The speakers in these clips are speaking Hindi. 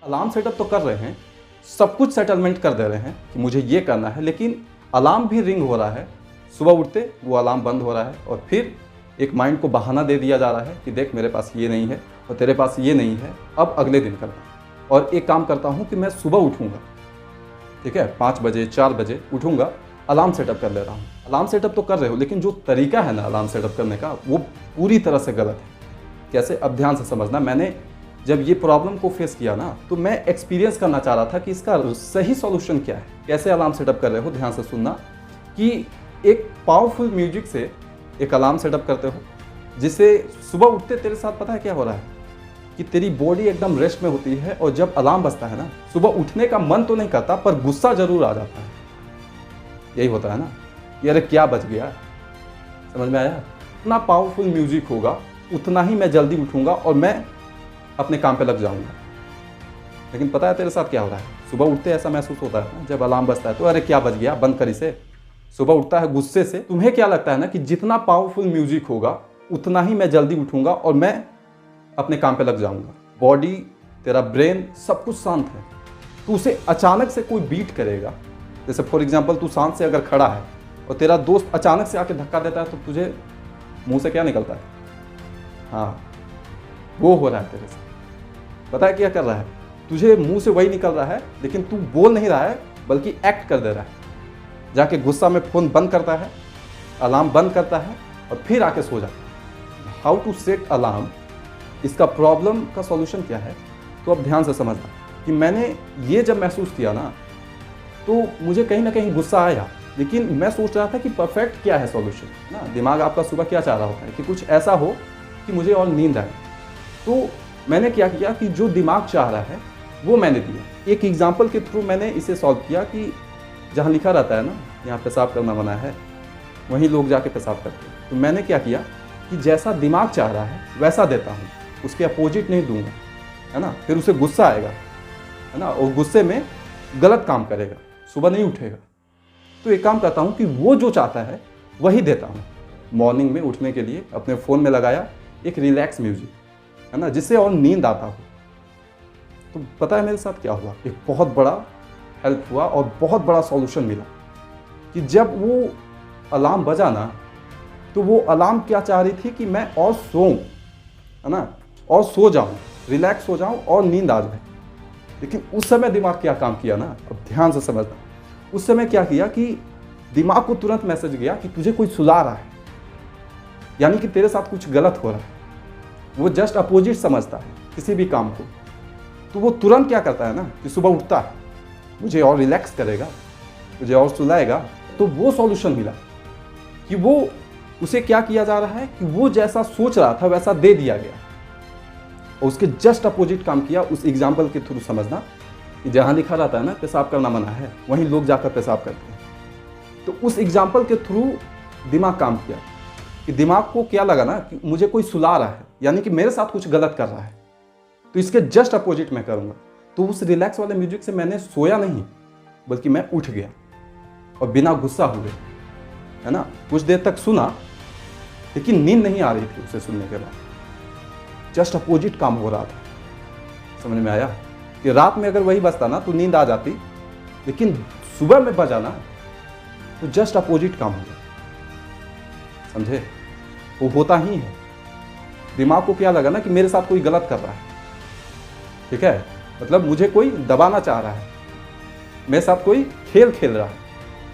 अलार्म सेटअप तो कर रहे हैं, सब कुछ सेटलमेंट कर दे रहे हैं कि मुझे ये करना है, लेकिन अलार्म भी रिंग हो रहा है। सुबह उठते वो अलार्म बंद हो रहा है और फिर एक माइंड को बहाना दे दिया जा रहा है कि देख मेरे पास ये नहीं है और तेरे पास ये नहीं है, अब अगले दिन करना। और एक काम करता हूँ कि मैं सुबह उठूँगा, ठीक है, 5 बजे 4 बजे उठूँगा, अलार्म सेटअप कर ले रहा हूँ। अलार्म सेटअप तो कर रहे हो, लेकिन जो तरीका है ना अलार्म सेटअप करने का वो पूरी तरह से गलत है। कैसे? अब ध्यान से समझना। मैंने जब ये प्रॉब्लम को फेस किया ना, तो मैं एक्सपीरियंस करना चाह रहा था कि इसका सही सॉल्यूशन क्या है। कैसे अलार्म सेटअप कर रहे हो, ध्यान से सुनना कि एक पावरफुल म्यूजिक से एक अलार्म सेटअप करते हो, जिससे सुबह उठते तेरे साथ पता है क्या हो रहा है कि तेरी बॉडी एकदम रेस्ट में होती है। और जब अलार्म बजता है ना, सुबह उठने का मन तो नहीं करता, पर गुस्सा जरूर आ जाता है। यही होता है ना कि अरे क्या बज गया। समझ में आया? इतना पावरफुल म्यूजिक होगा उतना ही मैं जल्दी उठूंगा और मैं अपने काम पे लग जाऊंगा। लेकिन पता है तेरे साथ क्या हो रहा है? सुबह उठते ऐसा महसूस होता है ना, जब अलार्म बजता है तो अरे क्या बज गया, बंद कर इसे। सुबह उठता है गुस्से से। तुम्हें क्या लगता है ना कि जितना पावरफुल म्यूजिक होगा उतना ही मैं जल्दी उठूंगा और मैं अपने काम पे लग जाऊंगा। बॉडी, तेरा ब्रेन, सब कुछ शांत है। तो उसे अचानक से कोई बीट करेगा, जैसे फॉर एग्जाम्पल तू शांत से अगर खड़ा है और तेरा दोस्त अचानक से आके धक्का देता है, तो तुझे मुंह से क्या निकलता है? हाँ, वो हो रहा है तेरे से। पता है क्या कर रहा है? तुझे मुंह से वही निकल रहा है, लेकिन तू बोल नहीं रहा है बल्कि एक्ट कर दे रहा है। जाके गुस्सा में फ़ोन बंद करता है, अलार्म बंद करता है और फिर आके सो जाता है। हाउ टू सेट अलार्म, इसका प्रॉब्लम का सॉल्यूशन क्या है? तो अब ध्यान से समझना कि मैंने ये जब महसूस किया ना, तो मुझे कहीं ना कहीं गुस्सा आया, लेकिन मैं सोच रहा था कि परफेक्ट क्या है सॉल्यूशन ना। दिमाग आपका सुबह क्या चाह रहा होता है कि कुछ ऐसा हो कि मुझे और नींद आए। तो मैंने क्या किया कि जो दिमाग चाह रहा है वो मैंने दिया। एक एग्जाम्पल के थ्रू मैंने इसे सॉल्व किया कि जहाँ लिखा रहता है ना यहाँ पेशाब करना मना है, वहीं लोग जाके पेशाब करते हैं। तो मैंने क्या किया कि जैसा दिमाग चाह रहा है वैसा देता हूँ, उसके अपोजिट नहीं दूंगा, है ना। फिर उसे गुस्सा आएगा, है ना, और गुस्से में गलत काम करेगा, सुबह नहीं उठेगा। तो एक काम करता हूँ कि वो जो चाहता है वही देता हूँ। मॉर्निंग में उठने के लिए अपने फ़ोन में लगाया एक रिलैक्स म्यूजिक, है ना, जिससे और नींद आता हो। तो पता है मेरे साथ क्या हुआ? एक बहुत बड़ा हेल्प हुआ और बहुत बड़ा सॉल्यूशन मिला कि जब वो अलार्म बजा ना, तो वो अलार्म क्या चाह रही थी कि मैं और सोऊं, है ना, और सो जाऊं, रिलैक्स हो जाऊं और नींद आ जाए। लेकिन उस समय दिमाग क्या काम किया ना, अब ध्यान से समझना। उस समय क्या किया कि दिमाग को तुरंत मैसेज गया कि तुझे कोई सुला रहा है, यानी कि तेरे साथ कुछ गलत हो रहा है। वो जस्ट अपोजिट समझता है किसी भी काम को। तो वो तुरंत क्या करता है ना कि सुबह उठता है, मुझे और रिलैक्स करेगा, मुझे और सुलाएगा। तो वो सॉल्यूशन मिला कि वो उसे क्या किया जा रहा है कि वो जैसा सोच रहा था वैसा दे दिया गया, और उसके जस्ट अपोजिट काम किया। उस एग्जाम्पल के थ्रू समझना कि जहाँ लिखा रहता है ना पेशाब करना मना है, वहीं लोग जाकर पेशाब करते हैं। तो उस एग्जाम्पल के थ्रू दिमाग काम किया कि दिमाग को क्या लगा ना कि मुझे कोई सुला रहा है, यानी कि मेरे साथ कुछ गलत कर रहा है, तो इसके जस्ट अपोजिट मैं करूँगा। तो उस रिलैक्स वाले म्यूजिक से मैंने सोया नहीं, बल्कि मैं उठ गया और बिना गुस्सा हुए, है ना, कुछ देर तक सुना, लेकिन नींद नहीं आ रही थी उसे सुनने के बाद। जस्ट अपोजिट काम हो रहा था। समझ में आया कि रात में अगर वही बजता ना तो नींद आ जाती, लेकिन सुबह में बजा ना तो जस्ट अपोजिट काम होगा। समझे? वो होता ही है। दिमाग को क्या लगा ना कि मेरे साथ कोई गलत कर रहा है, ठीक है, मतलब मुझे कोई दबाना चाह रहा है, मेरे साथ कोई खेल खेल रहा है,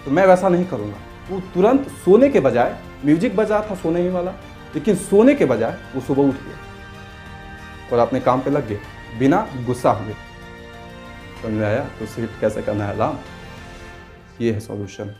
तो मैं वैसा नहीं करूँगा। वो तुरंत सोने के बजाय, म्यूजिक बजा था सोने ही वाला, लेकिन सोने के बजाय वो सुबह उठ गया और अपने काम पे लग गए बिना गुस्सा हुए। समझ में आया? तो सेट कैसे करना है अलार्म, ये है सॉल्यूशन।